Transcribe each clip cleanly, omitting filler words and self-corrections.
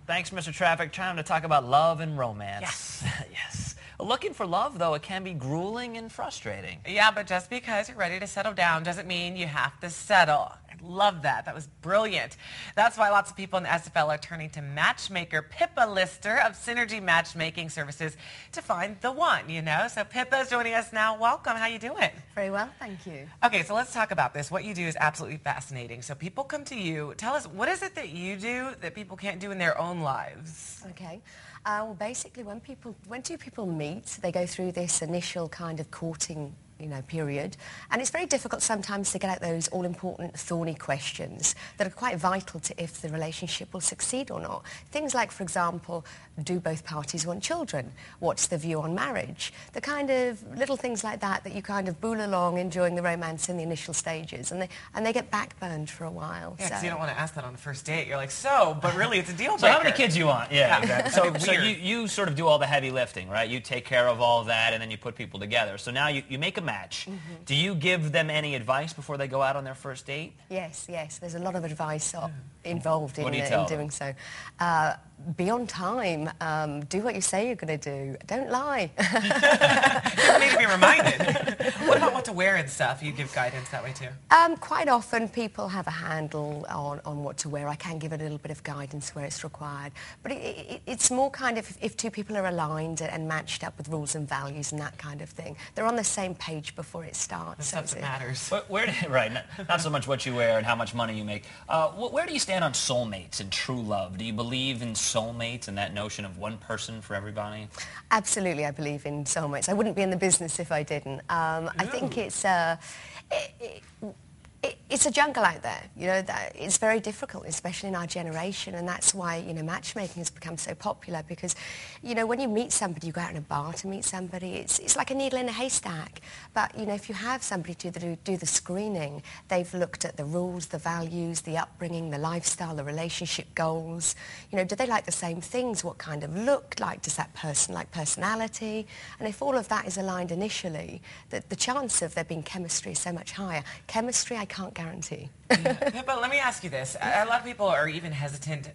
Thanks, Mr. Traffic. Time to talk about love and romance. Yes. Yes. Looking for love, though, it can be grueling and frustrating. Yeah, but just because you're ready to settle down doesn't mean you have to settle. I love that. That was brilliant. That's why lots of people in the SFL are turning to matchmaker Pippa Lister of Synergy Matchmaking Services to find the one, you know. So Pippa is joining us now. Welcome. How you doing? Very well, thank you. Okay, so let's talk about this. What you do is absolutely fascinating. So people come to you. Tell us, what is it that you do that people can't do in their own lives? Okay. Well, basically, when two people meet, they go through this initial kind of courting, period, and it's very difficult sometimes to get out those all-important thorny questions that are quite vital to if the relationship will succeed or not. Things like, for example, do both parties want children? What's the view on marriage? The kind of little things like that you kind of bool along enjoying the romance in the initial stages, and they get backburned for a while. Yeah, because so. you don't want to ask that on the first date. You're like, but really it's a deal breaker. So how many kids do you want? Yeah, exactly. So Weird. you sort of do all the heavy lifting, right? You take care of all of that, and then you put people together. So now you make a match. Mm-hmm. Do you give them any advice before they go out on their first date? Yes. There's a lot of advice involved in doing so. Be on time. Do what you say you're going to do. Don't lie. You need to be reminded. What about what to wear and stuff? You give guidance that way too? Quite often people have a handle on what to wear. I can give a little bit of guidance where it's required. But it's more kind of if two people are aligned and matched up with rules and values and that kind of thing. They're on the same page before it starts. That's what matters. Right. Not so much what you wear and how much money you make. Where do you stand on soulmates and true love? Do you believe in soulmates and that notion of one person for everybody? Absolutely, I believe in soulmates. I wouldn't be in the business if I didn't. I think it's a jungle out there, it's very difficult, especially in our generation, and that's why, matchmaking has become so popular because, when you meet somebody, you go out in a bar to meet somebody, it's like a needle in a haystack. But, if you have somebody to do the screening, they've looked at the rules, the values, the upbringing, the lifestyle, the relationship goals. Do they like the same things? What kind of look? Does that person like personality? And if all of that is aligned initially, the chance of there being chemistry is so much higher. Chemistry, I can't guarantee. But let me ask you this. A lot of people are even hesitant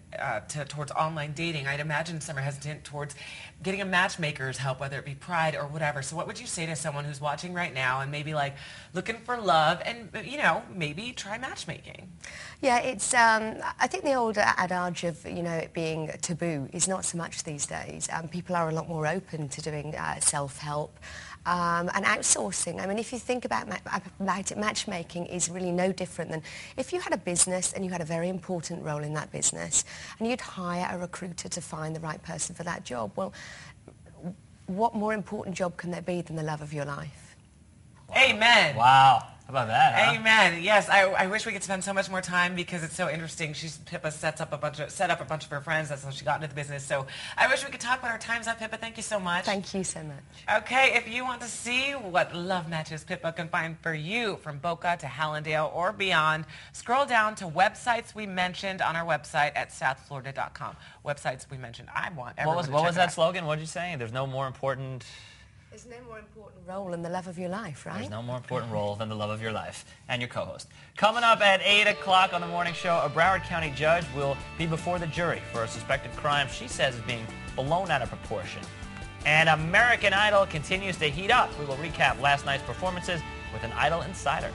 towards online dating. I'd imagine some are hesitant towards getting a matchmaker's help, whether it be Pride or whatever. So what would you say to someone who's watching right now and maybe looking for love and, maybe try matchmaking? Yeah, it's, I think the old adage of, it being taboo is not so much these days. People are a lot more open to doing self-help. And outsourcing. I mean, if you think about it, matchmaking is really no different than if you had a business and you had a very important role in that business and you'd hire a recruiter to find the right person for that job. Well, what more important job can there be than the love of your life? Wow. Amen. Wow. How about that, huh? Amen. Yes, I wish we could spend so much more time because it's so interesting. Pippa set up a bunch of her friends. That's how she got into the business. So I wish we could talk, but our time's up, Pippa. Thank you so much. Thank you so much. Okay, if you want to see what love matches Pippa can find for you from Boca to Hallandale or beyond, scroll down to websites we mentioned on our website at southflorida.com. Websites we mentioned. I want everyone to What was check that out. slogan? What did you say? There's no more important... There's no more important role than the love of your life, right? There's no more important role than the love of your life. And your co-host. Coming up at 8 o'clock on the morning show, a Broward County judge will be before the jury for a suspected crime she says is being blown out of proportion. And American Idol continues to heat up. We will recap last night's performances with an Idol insider.